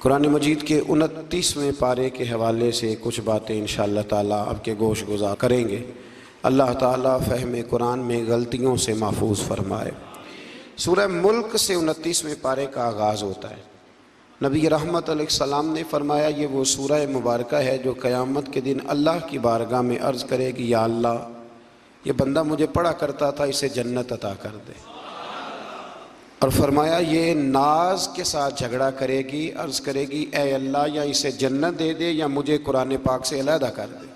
कुरान मजीद के 29वें पारे के हवाले से कुछ बातें इंशाअल्लाह ताला आपके गोश गुजार करेंगे। अल्लाह ताला फ़हम कुरान में गलतियों से महफूज फरमाए। सूरह मुल्क से 29वें पारे का आगाज़ होता है। नबी रहमत अलैहिस्सलाम ने फरमाया, ये वो सूरह मुबारक है जो क़यामत के दिन अल्लाह की बारगाह में अर्ज़ करेगी, या अल्लाह, ये बंदा मुझे पढ़ा करता था, इसे जन्नत अता कर दे। और फरमाया ये नाज के साथ झगड़ा करेगी, अर्ज़ करेगी, ए अल्लाह, या इसे जन्नत दे दे या मुझे कुरान पाक से अलहदा कर दे,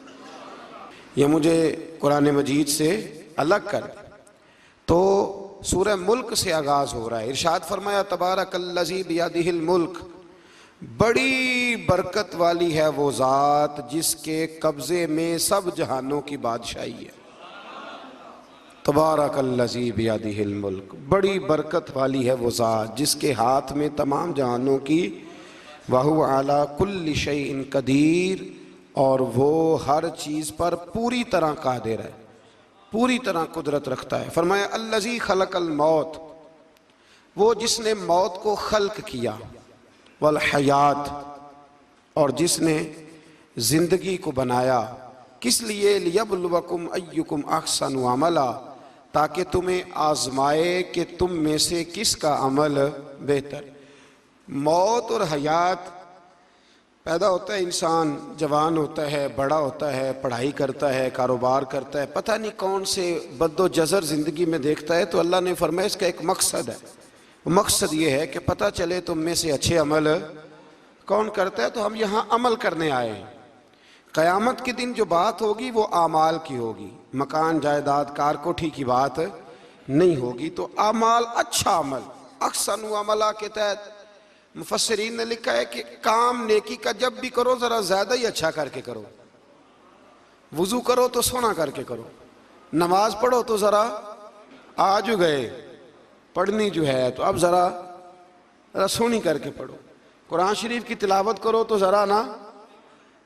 या मुझे कुरान मजीद से अलग कर दे। तो सूरह मुल्क से आगाज़ हो रहा है। इरशाद फरमाया, तबारकल्लज़ी बियदिहिल मुल्क, बड़ी बरकत वाली है वो ज़ात जिसके कब्ज़े में सब जहानों की बादशाही है। तबारकल्लज़ी बियदिहिल मुल्क, बड़ी बरकत वाली है वो ज़ात जिसके हाथ में तमाम जहानों की, वहुव अला कुल्लि शैइन कदीर, और वो हर चीज़ पर पूरी तरह कादिर है, पूरी तरह कुदरत रखता है। फरमाया अल्लज़ी खलक़ल मौत, वो जिसने मौत को खल्क किया, वल हयात, और जिसने ज़िंदगी को बनाया, किस लिए, लियब्लुवकुम अय्युकुम अहसनु अमला, ताकि तुम्हें आजमाए कि तुम में से किसका अमल बेहतर। मौत और हयात, पैदा होता है इंसान, जवान होता है, बड़ा होता है, पढ़ाई करता है, कारोबार करता है, पता नहीं कौन से बद्दोजज़र ज़िंदगी में देखता है, तो अल्लाह ने फरमाया इसका एक मकसद है। मकसद ये है कि पता चले तुम में से अच्छे अमल कौन करता है। तो हम यहाँ अमल करने आए हैं। क़यामत के दिन जो बात होगी वो आमाल की होगी, मकान जायदाद कार कोठी की बात नहीं होगी। तो आमाल, अच्छा अमल, अहसनु अमला के तहत मुफस्सिरीन ने लिखा है कि काम नेकी का जब भी करो ज़रा ज़्यादा ही अच्छा करके करो। वुज़ू करो तो सोना करके करो, नमाज पढ़ो तो ज़रा, आज गए पढ़नी जो है तो अब ज़रा सोनी करके पढ़ो। कुरान शरीफ की तिलावत करो तो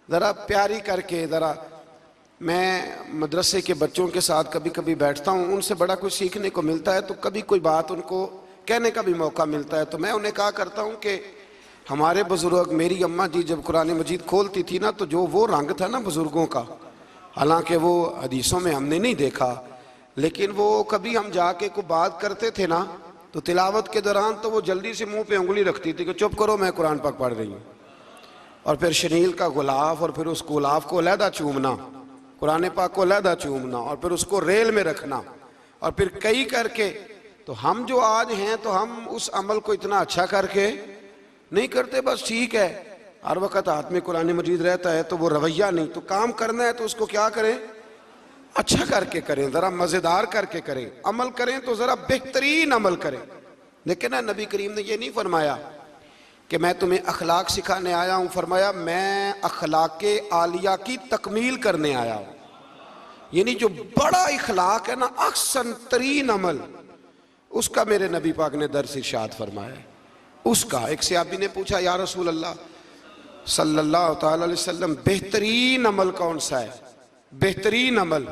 ज़रा प्यारी करके। ज़रा, मैं मदरसे के बच्चों के साथ कभी कभी बैठता हूँ, उनसे बड़ा कुछ सीखने को मिलता है, तो कभी कोई बात उनको कहने का भी मौका मिलता है। तो मैं उन्हें कहा करता हूँ कि हमारे बुज़ुर्ग, मेरी अम्मा जी जब कुरान मजीद खोलती थी ना, तो जो वो रंग था ना बुज़ुर्गों का, हालांकि वो हदीसों में हमने नहीं देखा, लेकिन वो कभी हम जाके को बात करते थे ना, तो तिलावत के दौरान तो वो जल्दी से मुंह पे उंगली रखती थी कि चुप करो, मैं कुरान पाक पढ़ रही हूँ। और फिर शनील का गुलाफ, और फिर उस गुलाफ को अलहदा चूमना, कुरान पाक को अलहदा चूमना, और फिर उसको रेल में रखना, और फिर कई करके। तो हम जो आज हैं, तो हम उस अमल को इतना अच्छा करके नहीं करते, बस ठीक है, हर वक्त हाथ में कुरान मजीद रहता है, तो वो रवैया नहीं। तो काम करना है तो उसको क्या करें, अच्छा करके करें, ज़रा मज़ेदार करके करें। अमल करें तो ज़रा बेहतरीन अमल करें। लेकिन ना, नबी करीम ने ये नहीं फरमाया कि मैं तुम्हें अखलाक सिखाने आया हूँ, फरमाया मैं अखलाक आलिया की तकमील करने आया हूँ। यानी जो बड़ा इखलाक है ना, अहसन तरीन अमल, उसका मेरे नबी पाक ने दर्स इरशाद फरमाया। उसका एक सहाबी ने पूछा, या रसूल अल्लाह सल्लल्लाहु तआला अलैहि वसल्लम, बेहतरीन अमल कौन सा है, बेहतरीन अमल?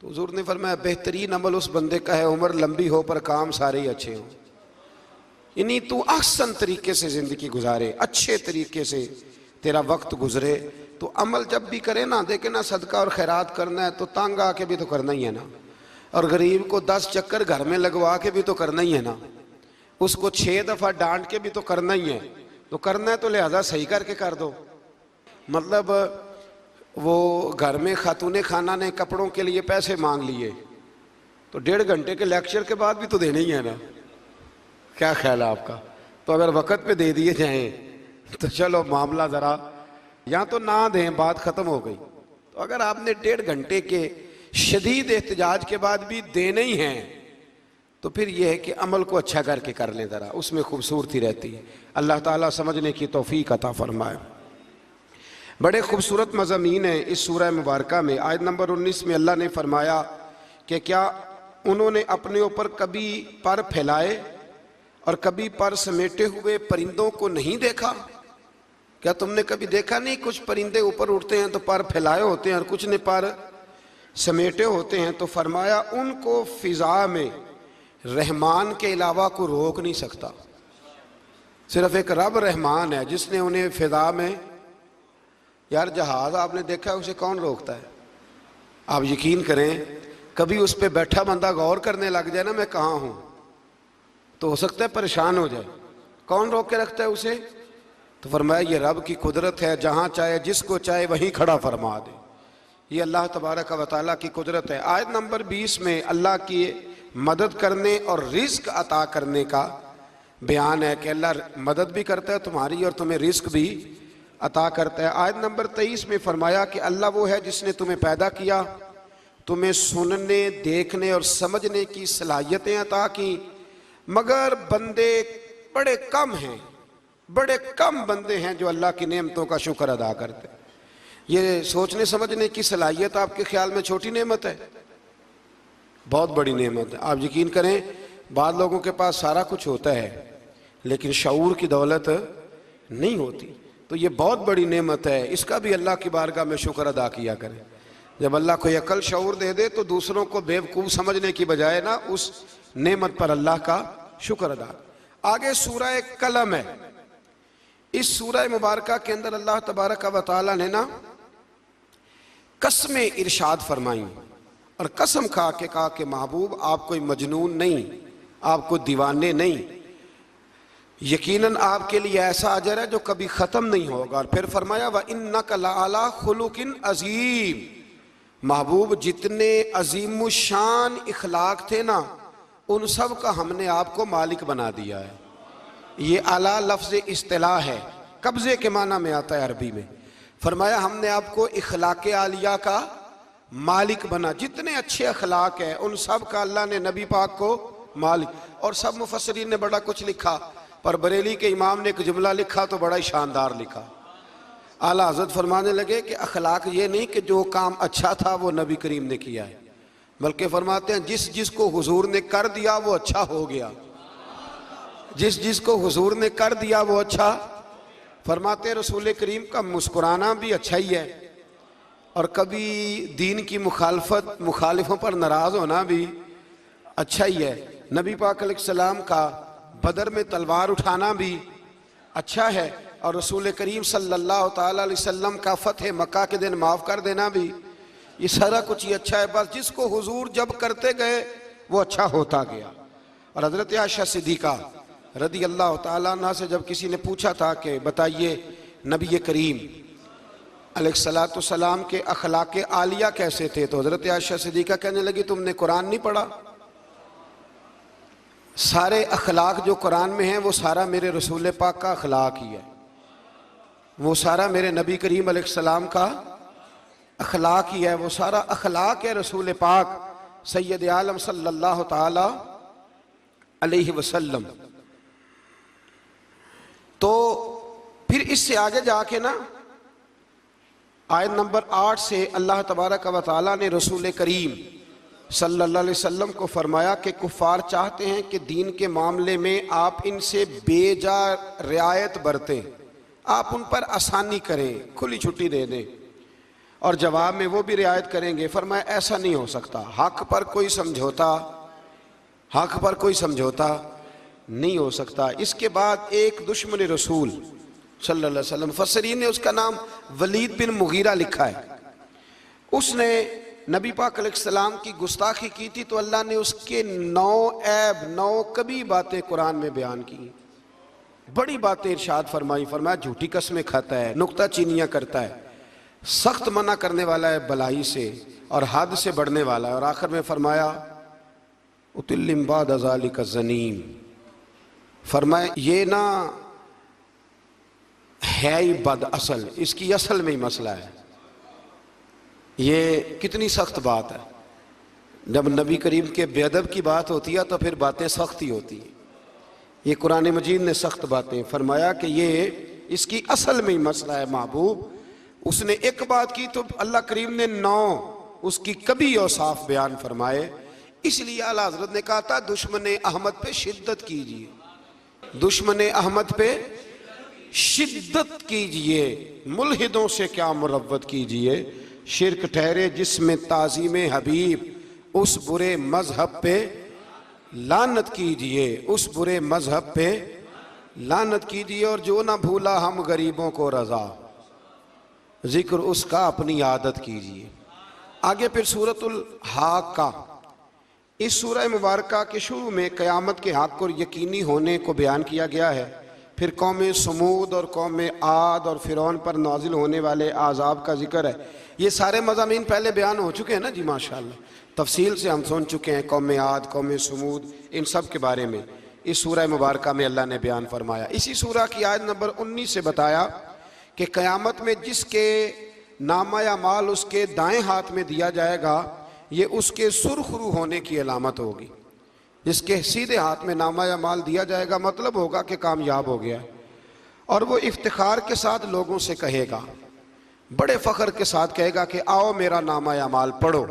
तो हुजूर ने फरमाया, बेहतरीन अमल उस बंदे का है, उम्र लंबी हो पर काम सारे ही अच्छे हों। यानी तू अहसन तरीके से ज़िंदगी गुजारे, अच्छे तरीके से तेरा वक्त गुजरे। तो अमल जब भी करे ना, देखे ना, सदका और खैरात करना है तो तंग आके भी तो करना ही है ना, और गरीब को 10 चक्कर घर में लगवा के भी तो करना ही है ना, उसको 6 दफ़ा डांट के भी तो करना ही है। तो करना है तो लिहाजा सही करके कर दो। मतलब वो घर में खातूने खाना ने कपड़ों के लिए पैसे मांग लिए, तो 1.5 घंटे के लेक्चर के बाद भी तो देने ही है ना। क्या ख्याल है आपका? तो अगर वक़्त पे दे दिए जाएं तो चलो मामला ज़रा, या तो ना दें, बात ख़त्म हो गई। तो अगर आपने 1.5 घंटे के शदीद एहतजाज के बाद भी देने ही हैं, तो फिर यह है कि अमल को अच्छा करके कर लें, ज़रा उसमें खूबसूरती रहती है। अल्लाह ताला समझने की तौफीक अता फरमाए। बड़े खूबसूरत मज़ामीन हैं इस सूरह मुबारक में। आयत नंबर 19 में अल्लाह ने फरमाया कि क्या उन्होंने अपने ऊपर कभी पर फैलाए और कभी पर समेटे हुए परिंदों को नहीं देखा? क्या तुमने कभी देखा नहीं, कुछ परिंदे ऊपर उड़ते हैं तो पर फैलाए होते हैं और कुछ ने पर समेटे होते हैं। तो फरमाया उनको फिजा में रहमान के अलावा को रोक नहीं सकता। सिर्फ एक रब रहमान है जिसने उन्हें फिजा में, यार जहाज आपने देखा है, उसे कौन रोकता है? आप यकीन करें, कभी उस पर बैठा बंदा गौर करने लग जाए ना मैं कहाँ हूँ, तो हो सकता है परेशान हो जाए। कौन रोक के रखता है उसे? तो फरमाया ये रब की कुदरत है, जहाँ चाहे जिसको चाहे वहीं खड़ा फरमा दे। ये अल्लाह तबारक व तआला की कुदरत है। आयत नंबर 20 में अल्लाह की मदद करने और रिस्क अता करने का बयान है कि अल्लाह मदद भी करता है तुम्हारी और तुम्हें रिस्क भी अता करता है। आयत नंबर 23 में फरमाया कि अल्लाह वो है जिसने तुम्हें पैदा किया, तुम्हें सुनने, देखने और समझने की सलाहियतें अता की, मगर बंदे बड़े कम हैं, बड़े कम बंदे हैं जो अल्लाह की नेमतों का शुक्र अदा करते हैं। ये सोचने समझने की सलाहियत आपके ख्याल में छोटी नेमत है? बहुत बड़ी नेमत है। आप यकीन करें, बाद लोगों के पास सारा कुछ होता है लेकिन शऊर की दौलत नहीं होती, तो ये बहुत बड़ी नेमत है। इसका भी अल्लाह की बारगाह में शुक्र अदा किया करें। जब अल्लाह को अकल शऊर दे दे तो दूसरों को बेवकूफ़ समझने की बजाय ना उस नेमत पर अल्लाह का शुक्र अदा। आगे सूरह कलम है। इस सूरह मुबारका के अंदर अल्लाह तबारक व तआला ने ना कसमें इरशाद फरमाई और कसम खा के कहा कि महबूब आप कोई मजनून नहीं, आप कोई दीवाने नहीं, यकीनन आपके लिए ऐसा अजर है जो कभी ख़त्म नहीं होगा। और फिर फरमाया व इन्नका लअला खुलुकिन अज़ीम, महबूब जितने अजीम शान इखलाक थे ना, उन सब का हमने आपको मालिक बना दिया है। ये आला लफ्ज़ इस्तिलाह है, कब्ज़े के माना में आता है अरबी में। फरमाया हमने आपको इखलाक आलिया का मालिक बना, जितने अच्छे अखलाक हैं उन सब का अल्लाह ने नबी पाक को मालिक। और सब मुफस्सिरीन ने बड़ा कुछ लिखा, पर बरेली के इमाम ने एक जुमला लिखा तो बड़ा ही शानदार लिखा। आला हज़रत फरमाने लगे कि अखलाक ये नहीं कि जो काम अच्छा था वो नबी करीम ने किया है, बल्कि फरमाते हैं जिस जिसको हुजूर ने कर दिया वो अच्छा हो गया, जिस जिसको हुजूर ने कर दिया वो अच्छा। फरमाते रसूल करीम का मुस्कुराना भी अच्छा ही है और कभी दीन की मुखालिफों पर नाराज़ होना भी अच्छा ही है। नबी पाक अलैहिस्सलाम का बदर में तलवार उठाना भी अच्छा है और रसूल करीम सल्लल्लाहु ताला अलैहि वसल्लम का फतह मक्का के दिन माफ़ कर देना भी, ये सारा कुछ ही अच्छा है। बस जिसको हुजूर जब करते गए वो अच्छा होता गया। और हज़रत आयशा सिद्दीक़ा रदी अल्लाह ताला अन्हा से जब किसी ने पूछा था कि बताइए नबी करीम अलैहिस्सलातु सलाम के अखलाक आलिया कैसे थे, तो हज़रत आयशा सिद्दीक़ा कहने लगी तुमने कुरान नहीं पढ़ा? सारे अखलाक जो कुरान में हैं वो सारा मेरे रसूल पाक का अखलाक ही है, वो सारा मेरे नबी करीम अलैहिस्सलाम का अखलाक ही है, वो सारा अखलाक है रसूल पाक सैयद आलम सल्लल्लाहु ताला अलैहि वसल्लम। तो फिर इससे आगे जाके ना आयत नंबर 8 से अल्लाह तबारक व तआला ने रसूल करीम सल्लल्लाहु अलैहि वसल्लम को फरमाया कि कुफ़ार चाहते हैं कि दीन के मामले में आप इनसे बेजा रियायत बरतें, आप उन पर आसानी करें, खुली छुट्टी दे दें और जवाब में वो भी रियायत करेंगे। फरमाया ऐसा नहीं हो सकता, हक पर कोई समझौता नहीं हो सकता। इसके बाद एक दुश्मन रसूल सल्लल्लाहु अलैहि वसल्लम, मुफस्सिरीन ने उसका नाम वलीद बिन मुगीरा लिखा है, उसने नबी पाक अलैहिस्सलाम की गुस्ताखी की थी तो अल्लाह ने उसके 9 कभी बातें कुरान में बयान की, बड़ी बातें इरशाद फरमाई। फरमाया झूठी कस्में खाता है, नुक्ता चीनियाँ करता है, सख्त मना करने वाला है भलाई से और हद से बढ़ने वाला है। और आखिर में फरमाया उतिल्लिम बाद ज़ालिका ज़नीम, फरमाया ये ना है ही बद असल, इसकी असल में ही मसला है। ये कितनी सख्त बात है, जब नबी करीम के बेअदब की बात होती है तो फिर बातें सख्त ही होती हैं। ये कुरान मजीद ने सख्त बातें फरमाया कि ये इसकी असल में ही मसला है महबूब। उसने एक बात की तो अल्लाह करीम ने 9 उसकी कभी औसाफ बयान फरमाए। इसलिए आला हज़रत ने कहा था दुश्मन अहमद पे शिद्दत कीजिए, दुश्मन अहमद पे शिद्दत कीजिए, मुल्हिदों से क्या मुरव्वत कीजिए, शिरक ठहरे जिसमें ताज़ीम हबीब, उस बुरे मजहब पे लानत कीजिए, उस बुरे मजहब पे लानत कीजिए और जो ना भूला हम गरीबों को रज़ा, जिक्र उसका अपनी आदत कीजिए। आगे फिर सूरतुल हाक्का, इस सूरह मुबारका के शुरू में क़यामत के हक़ और यकीनी होने को बयान किया गया है। फिर कौम समूद और कौम आद और फ़िरौन पर नाजिल होने वाले आज़ाब का जिक्र है। ये सारे मज़ामीन पहले बयान हो चुके हैं ना जी, माशाअल्लाह तफसील से हम सुन चुके हैं। कौम आद, कौम समूद, इन सब के बारे में इस सूरह मुबारका में अल्लाह ने बयान फरमाया। इसी सूरह की आयत नंबर 19 से बताया कि क़यामत में जिसके नामा या माल उसके दाएं हाथ में दिया जाएगा, ये उसके सुरखरू होने की अलामत होगी। जिसके सीधे हाथ में नामा या माल दिया जाएगा मतलब होगा कि कामयाब हो गया, और वो इफ्तिखार के साथ लोगों से कहेगा, बड़े फ़ख्र के साथ कहेगा कि आओ मेरा नामा या माल पढ़ो।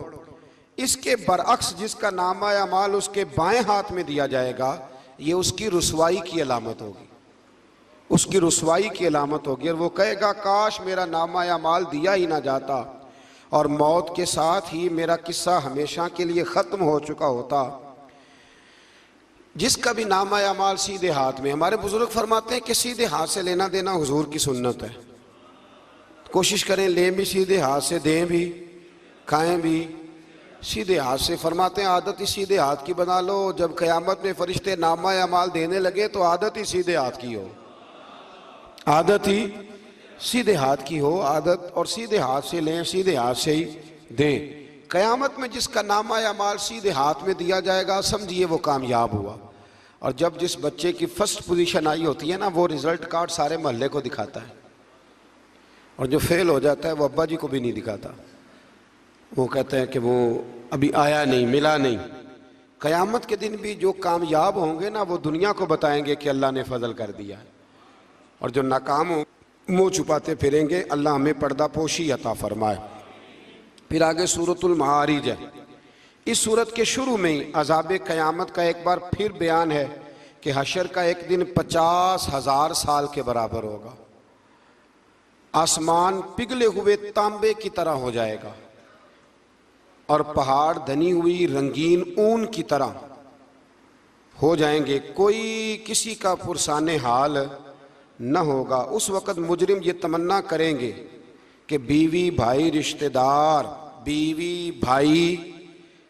इसके बरअक्स जिसका नामा या माल उसके बाएं हाथ में दिया जाएगा, ये उसकी रुसवाई की अलामत होगी, उसकी रुसवाई की अलामत होगी। और वो कहेगा काश मेरा नामा या माल दिया ही ना जाता और मौत के साथ ही मेरा किस्सा हमेशा के लिए ख़त्म हो चुका होता। जिसका भी नामा या माल सीधे हाथ में, हमारे बुजुर्ग फरमाते हैं कि सीधे हाथ से लेना देना हुजूर की सुन्नत है। कोशिश करें लें भी सीधे हाथ से, दें भी, खाएं भी सीधे हाथ से। फरमाते हैं आदत ही सीधे हाथ की बना लो। जब क़यामत में फरिश्ते नामा या माल देने लगे तो आदत ही सीधे हाथ की हो, आदत ही सीधे हाथ की हो, आदत, और सीधे हाथ से लें, सीधे हाथ से ही दें। क़यामत में जिसका नामा या माल सीधे हाथ में दिया जाएगा, समझिए वो कामयाब हुआ। और जब जिस बच्चे की फर्स्ट पोजीशन आई होती है ना, वो रिज़ल्ट कार्ड सारे मोहल्ले को दिखाता है, और जो फेल हो जाता है वो अब्बा जी को भी नहीं दिखाता। वो कहते हैं कि वो अभी आया नहीं, मिला नहीं। क़यामत के दिन भी जो कामयाब होंगे ना, वो दुनिया को बताएंगे कि अल्लाह ने फजल कर दिया है, और जो नाकाम हो मुँह छुपाते फिरेंगे। अल्लाह हमें पर्दा पोशी अता फरमाए। फिर आगे सूरतुल मारिज है। इस सूरत के शुरू में ही अज़ाब क़यामत का एक बार फिर बयान है कि हशर का एक दिन 50,000 साल के बराबर होगा। आसमान पिघले हुए तांबे की तरह हो जाएगा और पहाड़ धनी हुई रंगीन ऊन की तरह हो जाएंगे। कोई किसी का पुरसाने हाल न होगा। उस वक़्त मुजरिम ये तमन्ना करेंगे कि बीवी भाई रिश्तेदार, बीवी भाई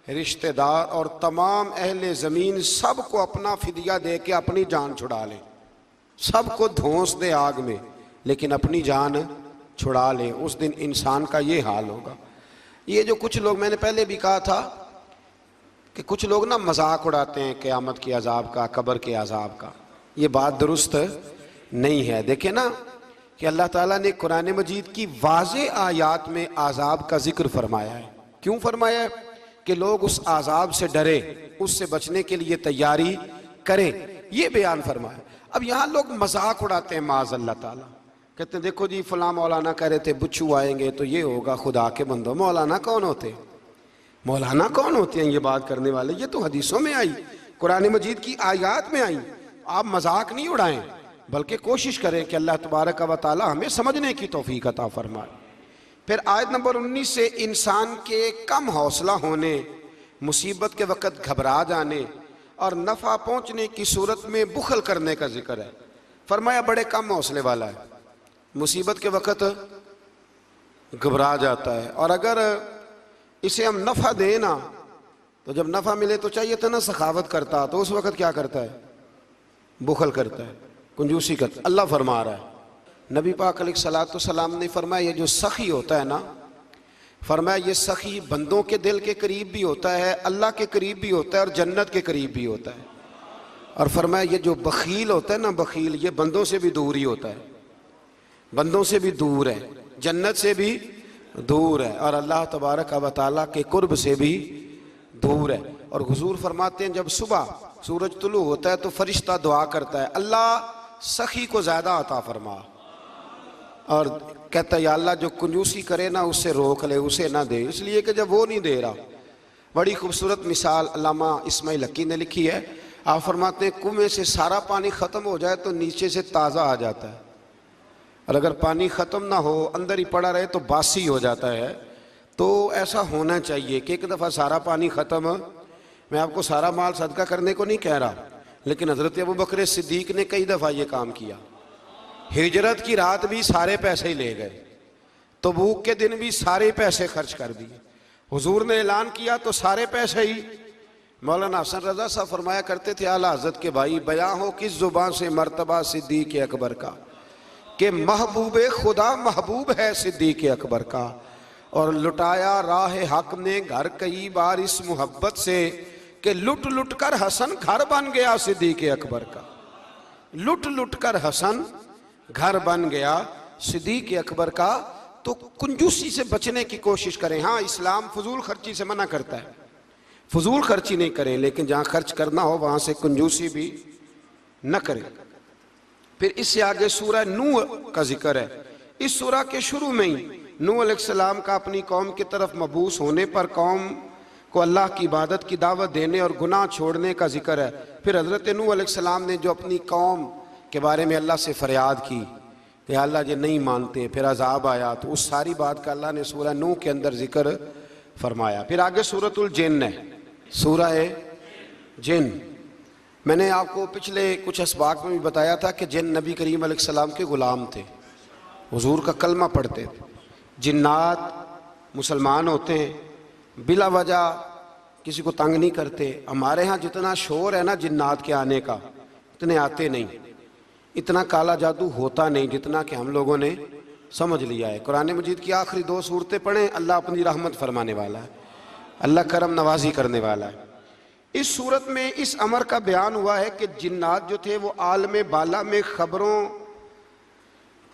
रिश्तेदार और तमाम अहले ज़मीन सबको अपना फिदिया दे के अपनी जान छुड़ा लें, सबको धोंस दे आग में, लेकिन अपनी जान छुड़ा लें। उस दिन इंसान का ये हाल होगा। ये जो कुछ लोग, मैंने पहले भी कहा था कि कुछ लोग ना मजाक उड़ाते हैं क़यामत के अजाब का, कब्र के अजाब का, ये बात दुरुस्त नहीं है। देखें ना कि अल्लाह ताला ने कुरान मजीद की वाज़े आयात में आज़ाब का जिक्र फरमाया है। क्यों फरमाया है? कि लोग उस आज़ाब से डरे, उससे बचने के लिए तैयारी करें, ये बयान फरमाया। अब यहाँ लोग मजाक उड़ाते हैं माज़ अल्लाह ताला, कहते हैं देखो जी फ़लाँ मौलाना कह रहे थे बुच्चू आएंगे तो ये होगा। खुदा के बंदो, मौलाना कौन होते, मौलाना कौन होते हैं ये बात करने वाले? ये तो हदीसों में आई, कुरान मजीद की आयात में आई। आप मजाक नहीं उड़ाएं, बल्कि कोशिश करें कि अल्लाह तबारक व तआला हमें समझने की तौफीक अता फरमाए। फिर आयत नंबर 19 से इंसान के कम हौसला होने, मुसीबत के वक़्त घबरा जाने और नफ़ा पहुँचने की सूरत में बुखल करने का जिक्र है। फरमाया बड़े कम हौसले वाला है, मुसीबत के वक़्त घबरा जाता है, और अगर इसे हम नफ़ा दें ना, तो जब नफ़ा मिले तो चाहिए था ना सखावत करता, तो उस वक़्त क्या करता है? बुखल करता है, कंजूसी करता। अल्लाह फरमा रहा है, नबी पाक अलैहिस्सलाम ने फरमाया ये जो सखी होता है ना, फरमाया ये सखी बंदों के दिल के करीब भी होता है, अल्लाह के करीब भी होता है और जन्नत के करीब भी होता है। और फरमाया ये जो बखील होता है ना, बखील, ये बंदों से भी दूर ही होता है, बंदों से भी दूर है, जन्नत से भी दूर है, और अल्लाह तबारक व तआला के कुर्ब से भी दूर है। और हुजूर फरमाते हैं जब सुबह सूरज तुलू होता है तो फरिश्ता दुआ करता है, अल्लाह सखी को ज़्यादा अता फरमा, और कहता है या अल्लाह जो कंजूसी करे ना उससे रोक ले, उसे ना दे, इसलिए कि जब वो नहीं दे रहा। बड़ी खूबसूरत मिसाल अल्लामा इस्माइल हकी ने लिखी है। आप फरमाते हैं कुएं से सारा पानी ख़त्म हो जाए तो नीचे से ताज़ा आ जाता है, और अगर पानी ख़त्म ना हो, अंदर ही पड़ा रहे तो बासी हो जाता है। तो ऐसा होना चाहिए कि एक दफ़ा सारा पानी ख़त्म, मैं आपको सारा माल सदका करने को नहीं कह रहा, लेकिन हजरत अबू बकर सिद्दीक ने कई दफ़ा ये काम किया। हिजरत की रात भी सारे पैसे ही ले गए, तबूक के दिन भी सारे पैसे खर्च कर दिए। हुजूर ने ऐलान किया तो सारे पैसे ही। मौलाना हसन रजा साहब फरमाया करते थे आला हजरत के भाई, बयां हो किस जुबान से मर्तबा सिद्दीक अकबर का, कि महबूब खुदा महबूब है सिद्दीक अकबर का। और लुटाया राह हक ने घर कई बार इस मोहब्बत से, कि लुट लुट कर हसन घर बन गया सिद्दीक अकबर का। लुट लुट कर हसन घर बन गया सिद्दीक अकबर का। तो कंजूसी से बचने की कोशिश करें। हाँ, इस्लाम फजूल खर्ची से मना करता है, फजूल खर्ची नहीं करें, लेकिन जहाँ खर्च करना हो वहाँ से कंजूसी भी न करें। फिर इससे आगे सूरह नूह का जिक्र है। इस सूरह के शुरू में ही नूह अलैहिस्सलाम का अपनी कौम की तरफ मबूस होने पर कौम को अल्लाह की इबादत की दावत देने और गुनाह छोड़ने का जिक्र है। फिर हज़रत नूह अलैहिस्सलाम ने जो अपनी कौम के बारे में अल्लाह से फरियाद की कि अल्लाह ये नहीं मानते, फिर अजाब आया, तो उस सारी बात का अल्लाह ने सूरह नूह के अंदर जिक्र फरमाया। फिर आगे सूरतुल जिन्न है, सूरह जिन्न। मैंने आपको पिछले कुछ असबाक में भी बताया था कि जिन्न नबी करीम अलैहिस्सलाम के ग़ुलाम थे, हुजूर का कलमा पढ़ते थे। जिन्नात मुसलमान होते हैं, बिला वजह किसी को तंग नहीं करते। हमारे यहाँ जितना शोर है ना जिन्नात के आने का, इतने आते नहीं, इतना काला जादू होता नहीं जितना कि हम लोगों ने समझ लिया है। कुरान मजीद की आखिरी 2 सूरतें पढ़ें, अल्लाह अपनी रहमत फरमाने वाला है, अल्लाह करम नवाजी करने वाला है। इस सूरत में इस अमर का बयान हुआ है कि जिन्नात जो थे वो आलम बाला में खबरों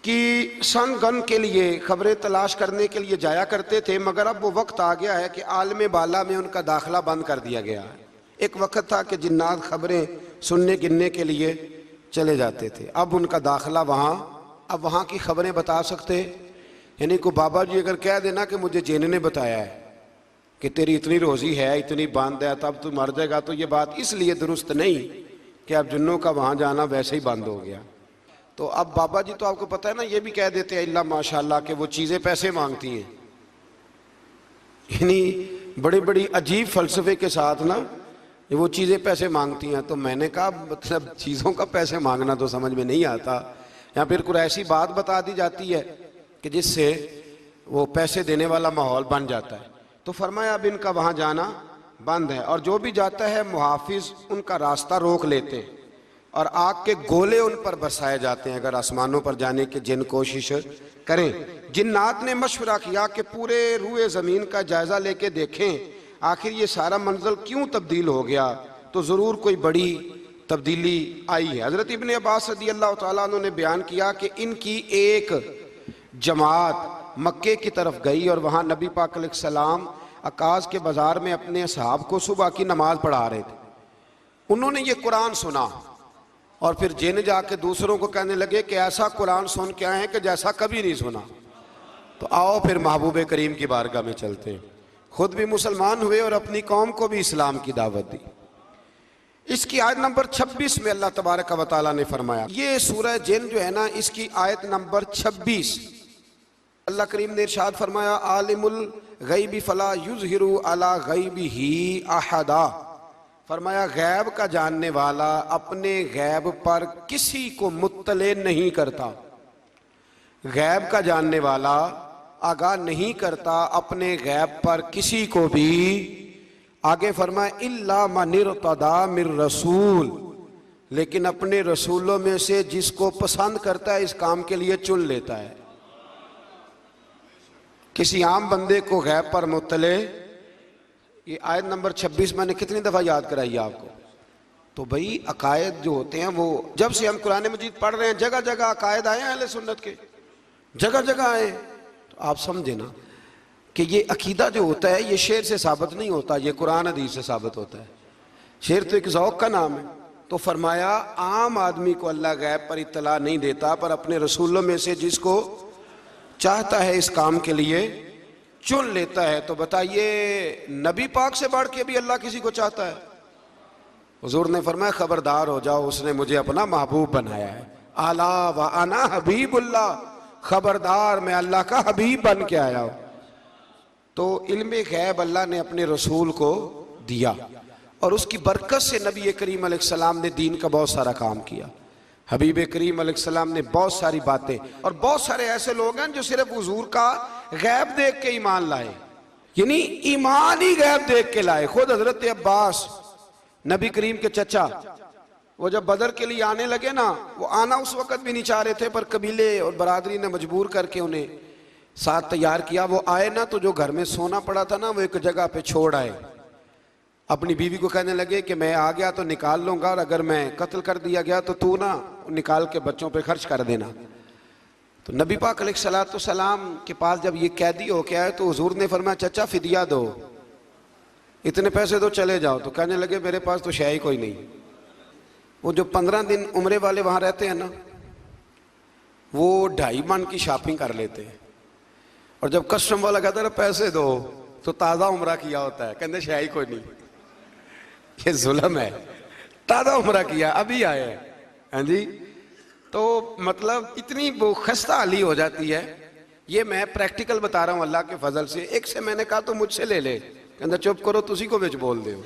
की सन गन के लिए, खबरें तलाश करने के लिए जाया करते थे, मगर अब वो वक्त आ गया है कि आलम बाला में उनका दाखिला बंद कर दिया गया है। एक वक्त था कि जिन्नात खबरें सुनने गिनने के लिए चले जाते थे, अब उनका दाखिला अब वहाँ की खबरें बता सकते। यानी को बाबा जी अगर कह देना कि मुझे जिन ने बताया है कि तेरी इतनी रोज़ी है, इतनी बांध है, तब तू मर जाएगा, तो ये बात इसलिए दुरुस्त नहीं कि अब जिन्नों का वहाँ जाना वैसे ही बंद हो गया। तो अब बाबा जी तो आपको पता है ना, ये भी कह देते हैं इल्ला माशाल्लाह कि वो चीज़ें पैसे मांगती हैं। यानी बड़ी बड़ी अजीब फ़लसफ़े के साथ ना वो चीज़ें पैसे मांगती हैं। तो मैंने कहा मतलब चीज़ों का पैसे मांगना तो समझ में नहीं आता, या फिर कोई ऐसी बात बता दी जाती है कि जिससे वो पैसे देने वाला माहौल बन जाता है। तो फरमाया अब इनका वहाँ जाना बंद है, और जो भी जाता है मुहाफिज उनका रास्ता रोक लेते हैं और आग के गोले उन पर बरसाए जाते हैं अगर आसमानों पर जाने की जिन कोशिश करें। जिन्नात ने मशवरा किया कि पूरे रूए ज़मीन का जायज़ा लेके देखें आखिर ये सारा मंजर क्यों तब्दील हो गया, तो ज़रूर कोई बड़ी तब्दीली आई है। हज़रत इब्ने अब्बास रज़ियल्लाहु तआला अन्हु ने बयान किया कि इनकी एक जमात मक्के की तरफ गई और वहाँ नबी पाक अलैहिस्सलाम अकाज़ के बाज़ार में अपने असहाब को सुबह की नमाज पढ़ा रहे थे। उन्होंने ये कुरान सुना और फिर जिन जाके दूसरों को कहने लगे कि ऐसा कुरान सुन के आए हैं कि जैसा कभी नहीं सुना। तो आओ फिर महबूब करीम की बारगाह में चलते हैं। खुद भी मुसलमान हुए और अपनी कौम को भी इस्लाम की दावत दी। इसकी आयत नंबर 26 में अल्लाह तबारक व तआला ने फरमाया, ये सूरह जिन जो है ना, इसकी आयत नंबर 26 अल्लाह करीम ने इरशाद फरमाया, आलिमुल गैबी फला युज़हिरु अला गैबिही अहदा। फरमाया गैब का जानने वाला अपने गैब पर किसी को मुत्तले नहीं करता। गैब का जानने वाला आगाह नहीं करता अपने गैब पर किसी को भी। आगे फरमाया इल्ला मन इर्तदा मिर रसूल, लेकिन अपने रसूलों में से जिसको पसंद करता है इस काम के लिए चुन लेता है। किसी आम बंदे को गैब पर मुत्तले, ये आयत नंबर 26 मैंने कितनी दफ़ा याद कराई आपको। तो भाई अकायद जो होते हैं वो जब से हम कुरान मजीद पढ़ रहे हैं जगह जगह अकायद आए हैं अहले सुन्नत के, जगह जगह आए। तो आप समझे ना कि ये अकीदा जो होता है ये शेर से साबित नहीं होता, ये कुरान हदीस से साबित होता है। शेर तो एक ज़ौक़ का नाम है। तो फरमाया आम आदमी को अल्लाह गैब पर इत्तला नहीं देता, पर अपने रसूलों में से जिसको चाहता है इस काम के लिए चुन लेता है। तो बताइए नबी पाक से बढ़ के भी अल्लाह किसी को चाहता है? हुजूर ने फरमाया खबरदार हो जाओ, उसने मुझे अपना महबूब बनाया है। आला व अना हबीबुल्लाह, खबरदार मैं अल्लाह का हबीब बन के आया हूं। तो इल्म गैब अल्लाह ने अपने रसूल को दिया। और उसकी बरकत से नबी करीम अलैहिस्सलाम ने दीन का बहुत सारा काम किया। हबीब करीम अलैहिस्सलाम ने बहुत सारी बातें, और बहुत सारे ऐसे लोग हैं जो सिर्फ हुजूर का गैब देख के ईमान लाए, यानी ईमान ही गैब देख के लाए। खुद हजरत अब्बास नबी करीम के चचा, वो जब बदर के लिए आने लगे ना, वो आना उस वक्त भी नहीं चाह रहे थे, पर कबीले और बरादरी ने मजबूर करके उन्हें साथ तैयार किया। वो आए ना तो जो घर में सोना पड़ा था ना, वो एक जगह पे छोड़ आए। अपनी बीवी को कहने लगे कि मैं आ गया तो निकाल लूंगा, और अगर मैं कत्ल कर दिया गया तो तू ना निकाल के बच्चों पे खर्च कर देना। तो नबी पाक अलैहिस्सलाम के पास जब ये कैदी होके आए तो हुजूर ने फरमाया, चचा फिदिया दो, इतने पैसे दो, चले जाओ। तो कहने लगे मेरे पास तो शय ही कोई नहीं। वो जो 15 दिन उम्रे वाले वहां रहते हैं ना, वो 2.5 मन की शॉपिंग कर लेते हैं, और जब कस्टम वाला कहता है पैसे दो तो ताज़ा उम्रा किया होता है, कहते शय ही कोई नहीं। ये जुल्म है, ताज़ा उम्रा किया अभी आए हैं। हाँ जी, तो मतलब इतनी वो खस्ता हाली हो जाती है। ये मैं प्रैक्टिकल बता रहा हूँ अल्लाह के फजल से। एक से मैंने कहा तो मुझसे ले ले, कहता चुप करो तुसी को बिच बोल दे।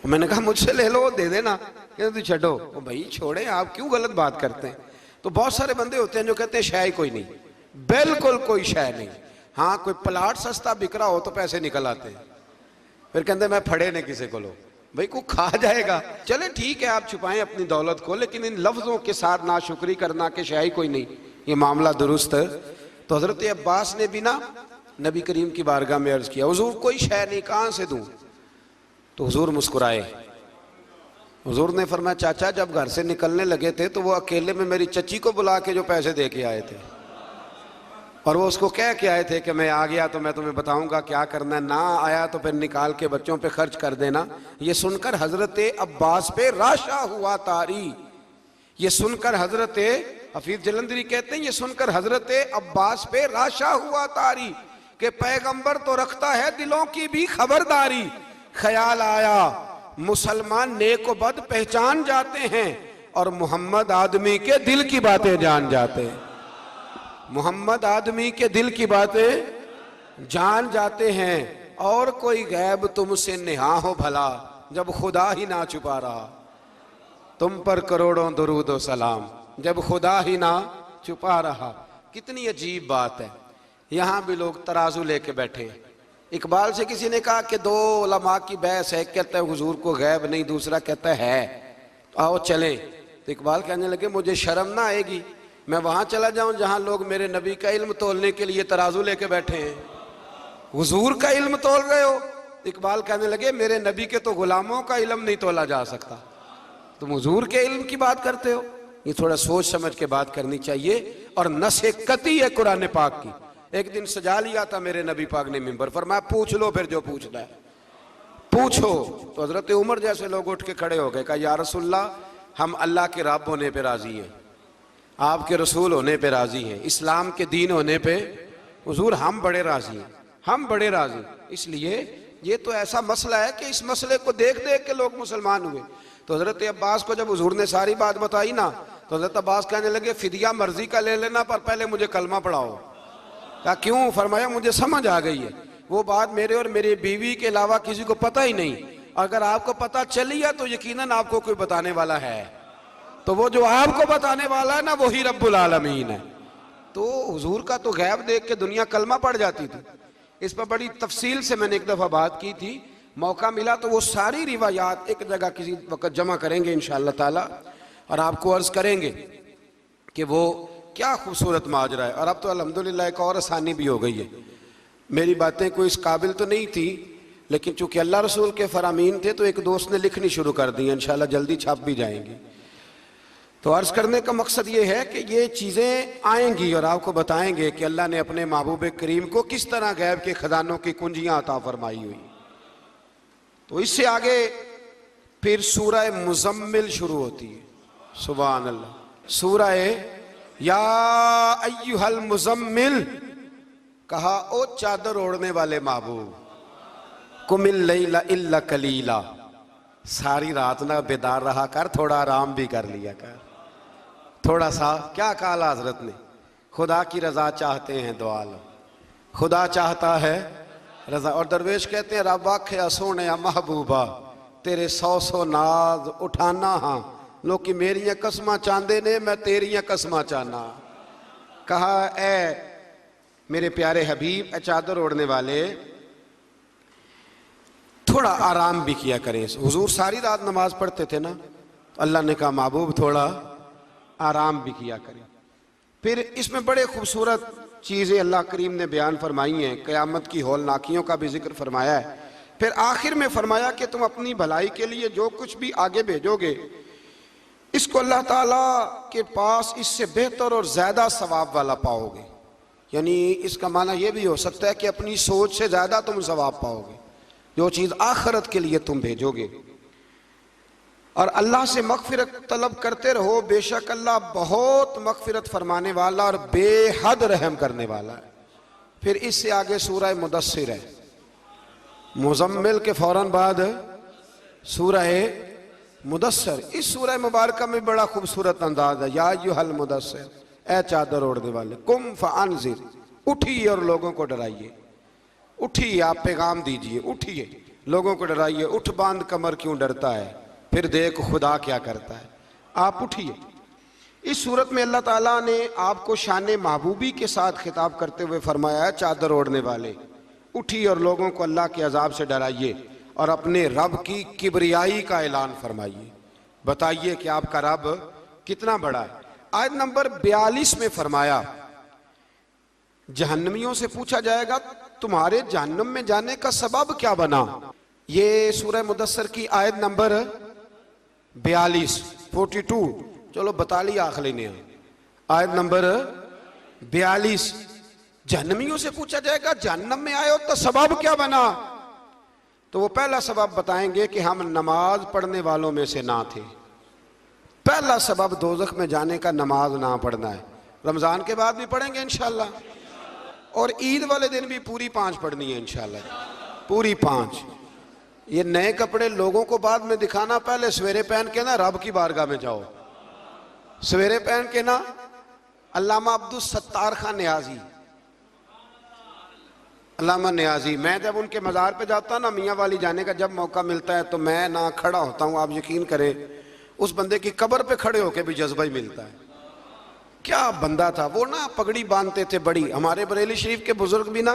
मैंने कहा मुझसे ले लो, दे देना, कहते तू छो। वो भाई छोड़े, आप क्यों गलत बात करते हैं। तो बहुत सारे बंदे होते हैं जो कहते हैं शय कोई नहीं, बिल्कुल कोई शय नहीं। हाँ, कोई प्लाट सस्ता बिक रहा हो तो पैसे निकल आते हैं, फिर कहते मैं फड़े ने किसी को लो, भाई को खा जाएगा। चले ठीक है, आप छुपाएं अपनी दौलत को, लेकिन इन लफ्जों के साथ नाशुक्री करना कि शाही कोई नहीं, ये मामला दुरुस्त है। तो हजरत अब्बास ने भी ना नबी करीम की बारगाह में अर्ज किया, हुजूर कोई शय नहीं, कहां से दूं। तो हुजूर मुस्कुराए। हुजूर ने फरमाया, चाचा जब घर से निकलने लगे थे तो वो अकेले में मेरी चची को बुला के जो पैसे दे के आए थे, और वो उसको कह के आए थे कि मैं आ गया तो मैं तुम्हें बताऊंगा क्या करना है, ना आया तो फिर निकाल के बच्चों पे खर्च कर देना। ये सुनकर हजरत अब्बास पे राशा हुआ तारी। ये सुनकर हजरत हफीज जलंधरी कहते हैं, ये सुनकर हजरत अब्बास पे राशा हुआ तारी कि पैगंबर तो रखता है दिलों की भी खबरदारी। ख्याल आया मुसलमान नेक व बद पहचान जाते हैं, और मोहम्मद आदमी के दिल की बातें जान जाते हैं। मोहम्मद आदमी के दिल की बातें जान जाते हैं, और कोई गैब तुमसे नेहा हो भला, जब खुदा ही ना छुपा रहा। तुम पर करोड़ों दुरूद व सलाम, जब खुदा ही ना छुपा रहा। कितनी अजीब बात है। यहाँ भी लोग तराजू लेके बैठे। इकबाल से किसी ने कहा कि 2 उलमा की बहस है, कहता है हुजूर को गैब नहीं, दूसरा कहता है आओ चले। तो इकबाल कहने लगे मुझे शर्म ना आएगी, मैं वहां चला जाऊं जहां लोग मेरे नबी का इल्म तोलने के लिए तराजू लेके बैठे हैं, हुजूर का इल्म तोल रहे हो। इकबाल कहने लगे मेरे नबी के तो गुलामों का इल्म नहीं तोला जा सकता, तुम हुजूर के इल्म की बात करते हो। ये थोड़ा सोच समझ के बात करनी चाहिए। और नसे कती है कुरान पाक की। एक दिन सजा लिया था मेरे नबी पाक ने मिंबर, फरमाया पूछ लो फिर जो पूछना है पूछो। तो हजरत उमर जैसे लोग उठ के खड़े हो गए, कहा या रसूलल्लाह हम अल्लाह के रब होने पे राजी हैं, आपके रसूल होने पे राजी हैं, इस्लाम के दीन होने पे हुजूर हम बड़े राजी हैं, हम बड़े राजी। इसलिए ये तो ऐसा मसला है कि इस मसले को देख देख के लोग मुसलमान हुए। तो हजरत अब्बास को जब हुजूर ने सारी बात बताई ना, तो हजरत अब्बास कहने लगे फिदिया मर्जी का ले लेना, पर पहले मुझे कलमा पढ़ाओ। कहा क्यों? फरमाया मुझे समझ आ गई है, वो बात मेरे और मेरी बीवी के अलावा किसी को पता ही नहीं, अगर आपको पता चली है तो यकीनन आपको कोई बताने वाला है, तो वो जो आपको बताने वाला है ना वही रब्बुल आलमीन है। तो हुजूर का तो गैब देख के दुनिया कलमा पड़ जाती थी। इस पर बड़ी तफसील से मैंने एक दफ़ा बात की थी, मौका मिला तो वो सारी रिवायात एक जगह किसी वक्त जमा करेंगे इंशाअल्लाह ताला, और आपको अर्ज करेंगे कि वो क्या खूबसूरत माजरा है। और अब तो अल्हम्दुलिल्लाह एक और आसानी भी हो गई है। मेरी बातें कोई इस काबिल तो नहीं थी, लेकिन चूंकि अल्लाह रसूल के फरामीन थे तो एक दोस्त ने लिखनी शुरू कर दी, इंशाअल्लाह जल्दी छाप भी जाएंगी। तो अर्ज करने का मकसद ये है कि ये चीज़ें आएंगी और आपको बताएंगे कि अल्लाह ने अपने महबूब करीम को किस तरह गैब के खजानों की कुंजियां अता फरमाई हुई। तो इससे आगे फिर सूरह मुज़म्मिल शुरू होती है। सुभान अल्लाह। सूरह या अय्युहल मुज़म्मिल, कहा ओ चादर ओढ़ने वाले महबूब, कुमिल लैला इल्ला कलीला, सारी रात ना बेदार रहा कर, थोड़ा आराम भी कर लिया कर, थोड़ा सा। क्या कहा हजरत ने? खुदा की रजा चाहते हैं दो आलम, खुदा चाहता है रजा। और दरवेश कहते हैं रब आखे सोने महबूबा तेरे 100 नाज उठाना हाँ लोग मेरिया कसमां चाहते ने मैं तेरिया कसमां चाहना। कहा ए मेरे प्यारे हबीब ए चादर ओढ़ने वाले थोड़ा आराम भी किया करें। हुजूर सारी रात नमाज पढ़ते थे ना, अल्लाह ने कहा महबूब थोड़ा आराम भी किया करें। फिर इसमें बड़े खूबसूरत चीज़ें अल्लाह करीम ने बयान फरमाई हैं, क़यामत की हौलनाकियों का भी जिक्र फरमाया है। फिर आखिर में फरमाया कि तुम अपनी भलाई के लिए जो कुछ भी आगे भेजोगे इसको अल्लाह ताला के पास इससे बेहतर और ज़्यादा सवाब वाला पाओगे। यानी इसका माना यह भी हो सकता है कि अपनी सोच से ज़्यादा तुम सवाब पाओगे जो चीज़ आखिरत के लिए तुम भेजोगे। और अल्लाह से मग़फ़िरत तलब करते रहो, बेशक अल्लाह बहुत मग़फ़िरत फरमाने वाला और बेहद रहम करने वाला है। फिर इससे आगे सूरह मुदस्सिर है, मुज़म्मिल के फ़ौरन बाद सूरह मुदस्सिर। इस सूरह मुबारक में बड़ा खूबसूरत अंदाज है, या अय्युहल मुदस्सिर, ए चादर ओढ़ने वाले, कुम फ़अन्ज़िर, उठिए और लोगों को डराइए। उठिए, आप पैगाम दीजिए, उठिए लोगों को डराइए। उठ बांध कमर क्यों डरता है, फिर देख खुदा क्या करता है। आप उठिए। इस सूरत में अल्लाह ताला ने आपको शान महबूबी के साथ खिताब करते हुए फरमाया है, चादर ओढ़ने वाले उठिए और लोगों को अल्लाह के अजाब से डराइए और अपने रब की किबरियाई का ऐलान फरमाइए। बताइए कि आपका रब कितना बड़ा है। आयत नंबर 42 में फरमाया, जहन्नमियों से पूछा जाएगा तुम्हारे जहन्नम में जाने का सबब क्या बना। ये सूरह मुदस्सिर की आयत नंबर 42 42, चलो बता लिया आखिरी ने। आयत नंबर 42, जहन्नमियों से पूछा जाएगा जहन्नम में आए हो तो सबब क्या बना। तो वो पहला सबब बताएंगे कि हम नमाज पढ़ने वालों में से ना थे। पहला सबब दोज़ख में जाने का नमाज ना पढ़ना है। रमज़ान के बाद भी पढ़ेंगे इंशाल्लाह, और ईद वाले दिन भी पूरी 5 पढ़नी है इंशाल्लाह, पूरी 5। ये नए कपड़े लोगों को बाद में दिखाना, पहले सवेरे पहन के ना रब की बारगाह में जाओ। सवेरे पहन के ना अल्लामा अब्दुल सत्तार खान न्याजी, अल्लामा न्याजी, मैं जब उनके मज़ार पे जाता ना, मियाँ वाली जाने का जब मौका मिलता है तो मैं ना खड़ा होता हूँ। आप यकीन करें उस बंदे की कब्र पे खड़े होके भी जज्बा ही मिलता है। क्या बंदा था वो ना, पगड़ी बांधते थे बड़ी। हमारे बरेली शरीफ के बुजुर्ग भी ना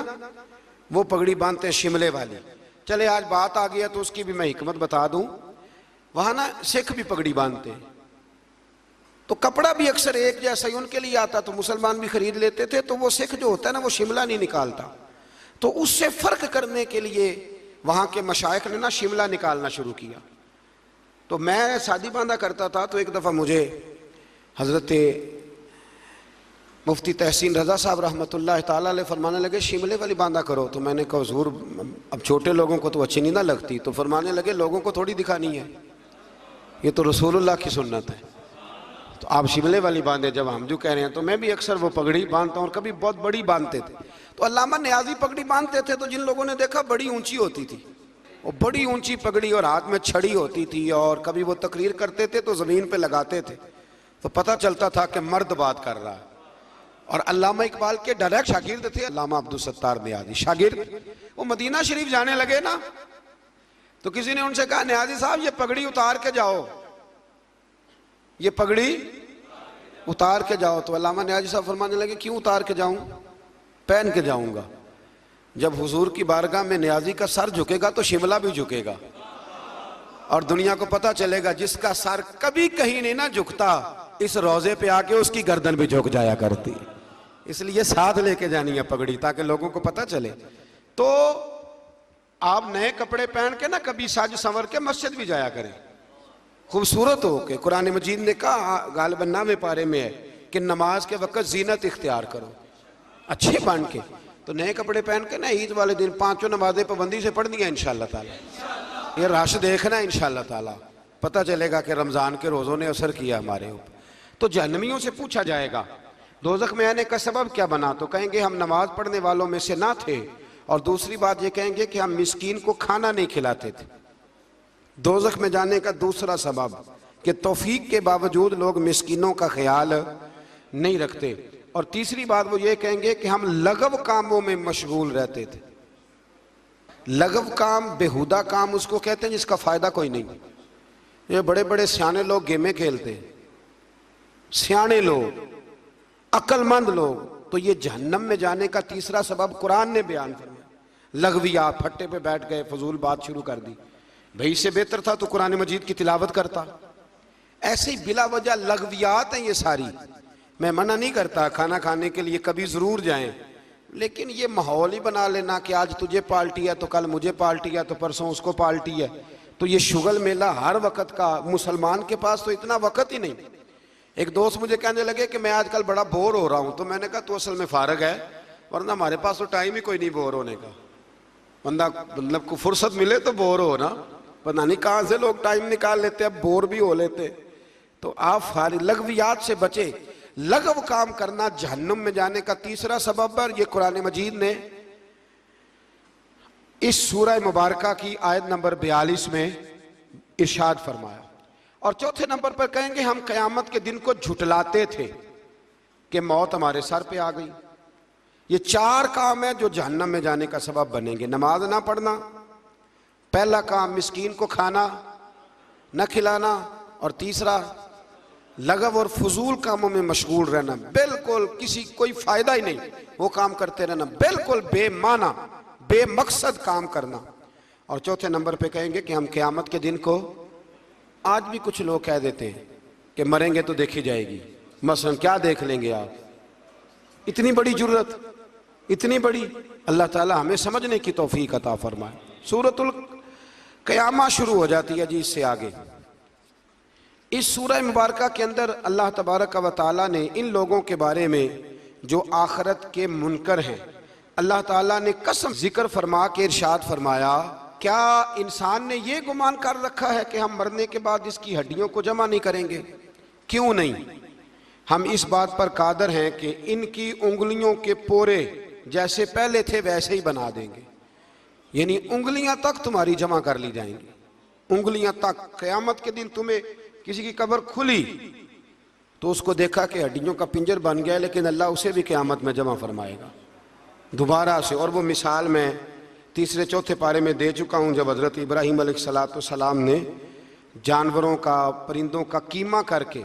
वो पगड़ी बांधते शिमले वाली। चले आज बात आ गया तो उसकी भी मैं हिकमत बता दूं। वहां ना सिख भी पगड़ी बांधते हैं, तो कपड़ा भी अक्सर एक जैसा ही उनके लिए आता, तो मुसलमान भी खरीद लेते थे। तो वो सिख जो होता है ना वो शिमला नहीं निकालता, तो उससे फर्क करने के लिए वहां के मशाइख ने ना शिमला निकालना शुरू किया। तो मैं शादी बांधा करता था, तो एक दफ़ा मुझे हज़रत मुफ्ती तहसीन रज़ा साहब रहमतुल्लाह ताला अलैह फरमाने लगे शिमले वाली बांधा करो। तो मैंने कहा हुज़ूर अब छोटे लोगों को तो अच्छी नहीं ना लगती। तो फरमाने लगे लोगों को थोड़ी दिखानी है, ये तो रसूलुल्लाह की सुन्नत है, तो आप शिमले वाली बांधे। जब हम जो कह रहे हैं तो मैं भी अक्सर वो पगड़ी बांधता हूँ, और कभी बहुत बड़ी बांधते थे। तो अल्लामा न्याजी पगड़ी बांधते थे, तो जिन लोगों ने देखा बड़ी ऊंची होती थी, वो बड़ी ऊंची पगड़ी और हाथ में छड़ी होती थी, और कभी वो तकरीर करते थे तो ज़मीन पे लगाते थे, तो पता चलता था कि मर्द बात कर रहा है। और अल्लामा इकबाल के डायरेक्ट शागिर्द थे अल्लामा अब्दुल सत्तार न्याजी, शागिर्द। वो मदीना शरीफ जाने लगे ना, तो किसी ने उनसे कहा न्याजी साहब ये पगड़ी उतार के जाओ, ये पगड़ी उतार के जाओ। तो अल्लामा न्याजी साहब फरमाने लगे क्यों उतार के जाऊं, पहन के जाऊंगा। जब हुजूर की बारगाह में न्याजी का सर झुकेगा तो शिमला भी झुकेगा, और दुनिया को पता चलेगा जिसका सर कभी कहीं नहीं ना झुकता, इस रोजे पे आके उसकी गर्दन भी झुक जाया करती। इसलिए साथ लेके जानी है पगड़ी, ताकि लोगों को पता चले। तो आप नए कपड़े पहन के ना कभी साज संवर के मस्जिद भी जाया करें, खूबसूरत हो के। कुरान मजीद ने कहा गालिबन 9वें पारे में है कि नमाज के वक्त जीनत इख्तियार करो, अच्छे बन के। तो नए कपड़े पहन के ना ईद वाले दिन 5 नमाजें पाबंदी से पढ़नी है इंशाअल्लाह ताला। ये रश देखना है इंशाअल्लाह ताला, पता चलेगा कि रमज़ान के रोज़ों ने असर किया हमारे ऊपर। तो जहन्नमियों से पूछा जाएगा दोज़ख में आने का सबब क्या बना, तो कहेंगे हम नमाज पढ़ने वालों में से ना थे। और दूसरी बात ये कहेंगे कि हम मिस्कीन को खाना नहीं खिलाते थे। दोज़ख में जाने का दूसरा सबब कि तौफीक के बावजूद लोग मिस्कीनों का ख्याल नहीं रखते। और तीसरी बात वो ये कहेंगे कि हम लगव कामों में मशगूल रहते थे। लगव काम, बेहुदा काम उसको कहते हैं जिसका फायदा कोई नहीं। ये बड़े बड़े सियाने लोग गेमें खेलते हैं, सियाने लोग, अक्लमंद लोग, तो ये जहन्नम में जाने का तीसरा सबब कुरान ने बयान किया। लगविया, फट्टे पे बैठ गए, फजूल बात शुरू कर दी। भाई इससे बेहतर था तो कुरान मजीद की तिलावत करता। ऐसे ही बिला वजह लगवियात हैं ये सारी। मैं मना नहीं करता खाना खाने के लिए कभी ज़रूर जाएं, लेकिन ये माहौल ही बना लेना कि आज तुझे पार्टी है तो कल मुझे पार्टी है तो परसों उसको पार्टी है, तो ये शुगल मेला हर वक्त का। मुसलमान के पास तो इतना वक्त ही नहीं। एक दोस्त मुझे कहने लगे कि मैं आजकल बड़ा बोर हो रहा हूँ, तो मैंने कहा तो असल में फारग है, वरना हमारे पास तो टाइम ही कोई नहीं बोर होने का। बंदा मतलब को फुर्सत मिले तो बोर हो ना, पता नहीं कहाँ से लोग टाइम निकाल लेते, अब बोर भी हो लेते। तो आप लगवियात से बचे। लगव काम करना जहन्नुम में जाने का तीसरा सबब है। ये कुरान मजीद ने इस सूरह मुबारका की आयत नंबर 42 में इरशाद फरमाया। और चौथे नंबर पर कहेंगे हम क़यामत के दिन को झुटलाते थे कि मौत हमारे सर पे आ गई। ये 4 काम है जो जहन्नम में जाने का सबब बनेंगे। नमाज ना पढ़ना, पहला काम मिस्कीन को खाना न खिलाना, और तीसरा लगव और फजूल कामों में मशगूल रहना, बिल्कुल किसी कोई फायदा ही नहीं वो काम करते रहना, बिल्कुल बेमाना बेमकसद काम करना। और चौथे नंबर पे कहेंगे कि हम क़यामत के दिन को, आज भी कुछ लोग कह देते हैं कि मरेंगे तो देखी जाएगी। मसलन क्या देख लेंगे आप, इतनी बड़ी जुर्रत, इतनी बड़ी। अल्लाह ताला हमें समझने की तौफीक अता फरमाए। सूरतुल क़यामा शुरू हो जाती है जी इससे आगे। इस सूरह मुबारका के अंदर अल्लाह तबारक व तआला ने इन लोगों के बारे में जो आखिरत के मुनकर हैं, अल्लाह ताला ने कसम जिक्र फरमा के इरशाद फरमाया, क्या इंसान ने ये गुमान कर रखा है कि हम मरने के बाद इसकी हड्डियों को जमा नहीं करेंगे? क्यों नहीं, हम इस बात पर कादर हैं कि इनकी उंगलियों के पोरे जैसे पहले थे वैसे ही बना देंगे। यानी उंगलियां तक तुम्हारी जमा कर ली जाएंगी, उंगलियां तक। क़यामत के दिन तुम्हें किसी की कब्र खुली तो उसको देखा कि हड्डियों का पिंजर बन गया, लेकिन अल्लाह उसे भी क़यामत में जमा फरमाएगा दोबारा से। और वो मिसाल मैं तीसरे चौथे पारे में दे चुका हूँ, जब हज़रत इब्राहीम अलैहिस्सलाम ने जानवरों का, परिंदों का कीमा करके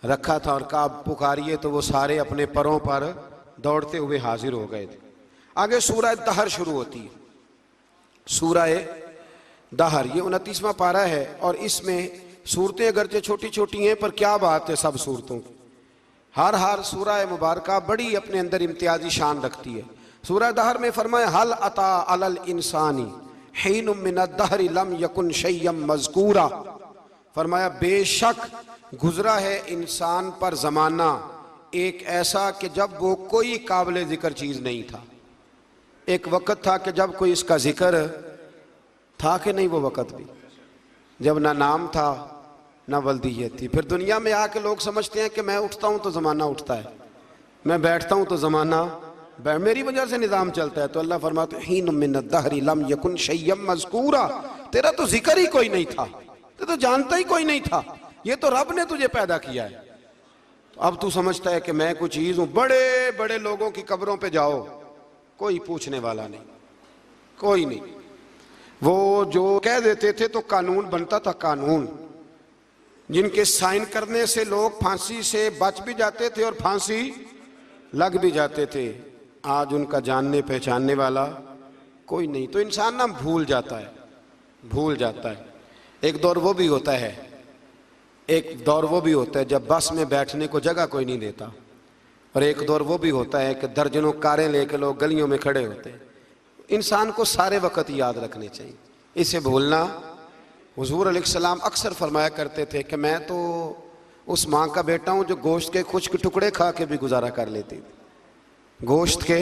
रखा था और कहा पुकारिए, तो वो सारे अपने परों पर दौड़ते हुए हाजिर हो गए थे। आगे सूरह दहर शुरू होती है। सूरह दहर ये 29वां पारा है, और इसमें सूरतें अगरचे छोटी छोटी हैं पर क्या बात है सब सूरतों की। हर सूरह मुबारका बड़ी अपने अंदर इम्तियाजी शान रखती है। सूरह दहर में फरमाया हल अता अलल इंसानीहीनुम मिनद दहरि लम यकुन शैय्यम मज़कूरा। फरमाया बेशक गुजरा है इंसान पर ज़माना एक ऐसा कि जब वो कोई काबिल ज़िक्र चीज़ नहीं था। एक वक़्त था कि जब कोई इसका ज़िक्र था कि नहीं, वो वक़्त भी जब ना नाम था ना वल्दियत थी। फिर दुनिया में आके लोग समझते हैं कि मैं उठता हूँ तो ज़माना उठता है, मैं बैठता हूँ तो ज़माना मेरी वजह से निज़ाम चलता है। तो अल्लाह फरमाते हैं हीन मिनद दहरि लम यकुन शैय्यम मज़कूरा, तेरा तो जिक्र ही कोई नहीं था, तेरा तो जानता ही कोई नहीं था, ये तो रब ने तुझे पैदा किया है। तो अब तू समझता है कि मैं कोई चीज़ हूँ। बड़े बड़े लोगों की कब्रों पे जाओ, कोई पूछने वाला नहीं, कोई नहीं। वो जो कह देते थे तो कानून बनता था, कानून जिनके साइन करने से लोग फांसी से बच भी जाते थे और फांसी लग भी जाते थे। आज उनका जानने पहचानने वाला कोई नहीं। तो इंसान ना भूल जाता है, भूल जाता है। एक दौर वो भी होता है, एक दौर वो भी होता है जब बस में बैठने को जगह कोई नहीं देता, और एक दौर वो भी होता है कि दर्जनों कारें लेके लोग गलियों में खड़े होते हैं। इंसान को सारे वक्त याद रखने चाहिए, इसे भूलना। हुजूर अलैहिस्सलाम अक्सर फरमाया करते थे कि मैं तो उस माँ का बेटा हूँ जो गोश्त के खुश्क टुकड़े खा के भी गुजारा कर लेती थी, गोश्त के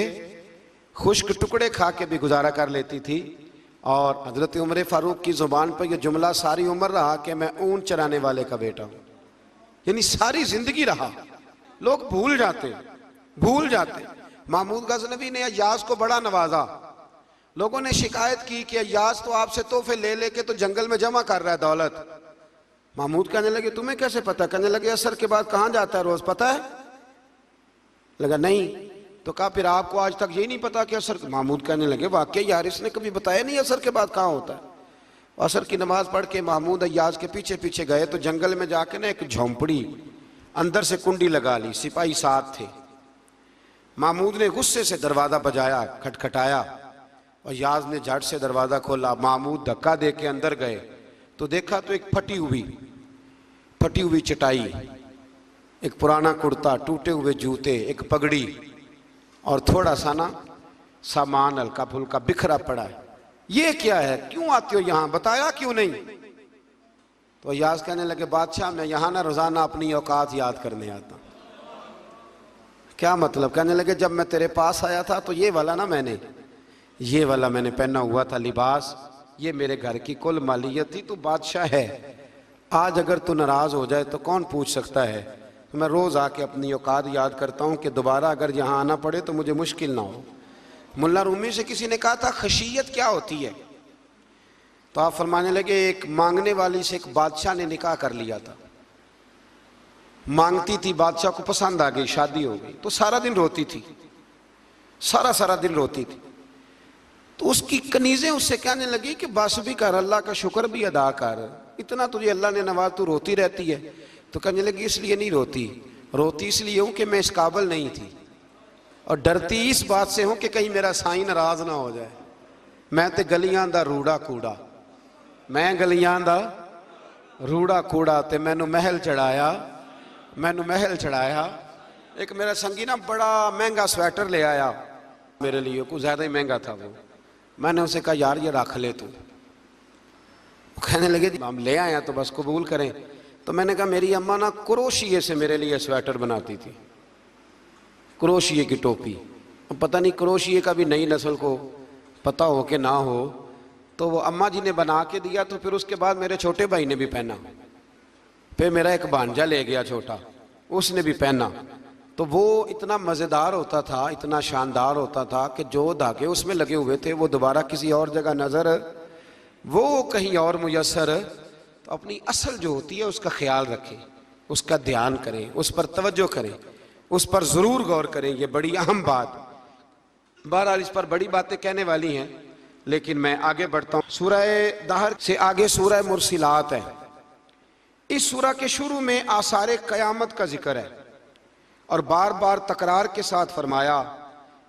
खुश्क टुकड़े खा के भी गुजारा कर लेती थी। और हज़रत उमर फ़ारूक की ज़ुबान पर यह जुमला सारी उम्र रहा कि मैं ऊँट चराने वाले का बेटा हूँ, यानी सारी ज़िंदगी रहा। लोग भूल जाते, भूल जाते। महमूद गज़नवी ने अय्याज़ को बड़ा नवाजा। लोगों ने शिकायत की कि अय्याज़ तो आपसे तोहफे ले लेके तो जंगल में जमा कर रहा है दौलत। महमूद कहने लगे तुम्हें कैसे पता? कहने लगे असर के बाद कहाँ जाता है रोज़, पता है? लगा नहीं। तो कहा फिर आपको आज तक यही नहीं पता कि असर? महमूद कहने लगे वाकई यार, इसने कभी बताया नहीं असर के बाद कहाँ होता है। असर की नमाज पढ़ के महमूद अय्याज के पीछे पीछे गए तो जंगल में जाके ना एक झोंपड़ी, अंदर से कुंडी लगा ली, सिपाही साथ थे। महमूद ने गुस्से से दरवाज़ा बजाया, खटखटाया, और याज ने झट से दरवाज़ा खोला। महमूद धक्का दे के अंदर गए तो देखा तो एक फटी हुई चटाई, एक पुराना कुर्ता, टूटे हुए जूते, एक पगड़ी और थोड़ा सा ना सामान हल्का फुल्का बिखरा पड़ा है। ये क्या है, क्यों आते हो यहाँ, बताया क्यों नहीं? तो याज कहने लगे बादशाह मैं यहाँ ना रोजाना अपनी औकात याद करने आता। क्या मतलब? कहने लगे जब मैं तेरे पास आया था तो ये वाला मैंने पहना हुआ था लिबास, ये मेरे घर की कुल मालियत थी, तू बादशाह है। आज अगर तू नाराज हो जाए तो कौन पूछ सकता है? तो मैं रोज आके अपनी औकात याद करता हूँ कि दोबारा अगर यहाँ आना पड़े तो मुझे मुश्किल ना हो। मुल्ला रूमी से किसी ने कहा था खशियत क्या होती है, तो आप फरमाने लगे एक मांगने वाली से एक बादशाह ने निकाह कर लिया था। मांगती थी, बादशाह को पसंद आ गई, शादी हो गई, तो सारा दिन रोती थी, सारा दिन रोती थी। तो उसकी कनीजें उससे कहने लगी कि बस भी कर, अल्लाह का शुक्र भी अदा कर, इतना तुझे अल्लाह ने नवाज, तू रोती रहती है। तो कहने लगी इसलिए नहीं रोती इसलिए हूँ कि मैं इस काबिल नहीं थी, और डरती इस बात से हूँ कि कहीं मेरा साईं नाराज ना हो जाए। मैं तो गलियां दा रूड़ा कूड़ा, मैं गलियां दा रूड़ा कूड़ा, ते मैनू महल चढ़ाया। एक मेरा संगी ना बड़ा महंगा स्वेटर ले आया मेरे लिए, कुछ ज़्यादा ही महंगा था वो। मैंने उसे कहा यार ये रख ले तू। कहने लगे हम ले आए तो बस कबूल करें। तो मैंने कहा मेरी अम्मा ना क्रोशिये से मेरे लिए स्वेटर बनाती थी, क्रोशिये की टोपी। पता नहीं क्रोशिये का भी नई नस्ल को पता हो कि ना हो, तो वो अम्मा जी ने बना के दिया। तो फिर उसके बाद मेरे छोटे भाई ने भी पहना, फिर मेरा एक भांजा ले गया छोटा, उसने भी पहना। तो वो इतना मज़ेदार होता था, इतना शानदार होता था कि जो धागे उसमें लगे हुए थे वो दोबारा किसी और जगह नज़र, वो कहीं और मुयस्सर। तो अपनी असल जो होती है उसका ख्याल रखें, उसका ध्यान करें, उस पर तवज्जो करें, उस पर ज़रूर गौर करें। ये बड़ी अहम बात, बहरहाल इस पर बड़ी बातें कहने वाली हैं, लेकिन मैं आगे बढ़ता हूँ। सूरह दहर से आगे सूरह मुरसिलात है। इस सूरह के शुरू में आसारे क़यामत का जिक्र है और बार बार तकरार के साथ फरमाया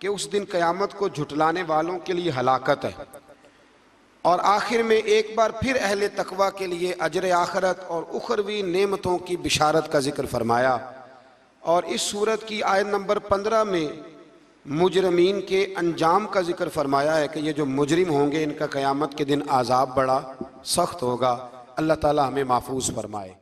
कि उस दिन क़यामत को झुटलाने वालों के लिए हलाकत है, और आखिर में एक बार फिर अहले तकवा के लिए अजर आखरत और उखरवी नेमतों की बिशारत का जिक्र फरमाया। और इस सूरत की आयत नंबर 15 में मुजरमीन के अंजाम का जिक्र फरमाया है कि ये जो मुजरिम होंगे इनका क़यामत के दिन आज़ाब बड़ा सख्त होगा। अल्लाह ताला हमें महफूज फरमाए।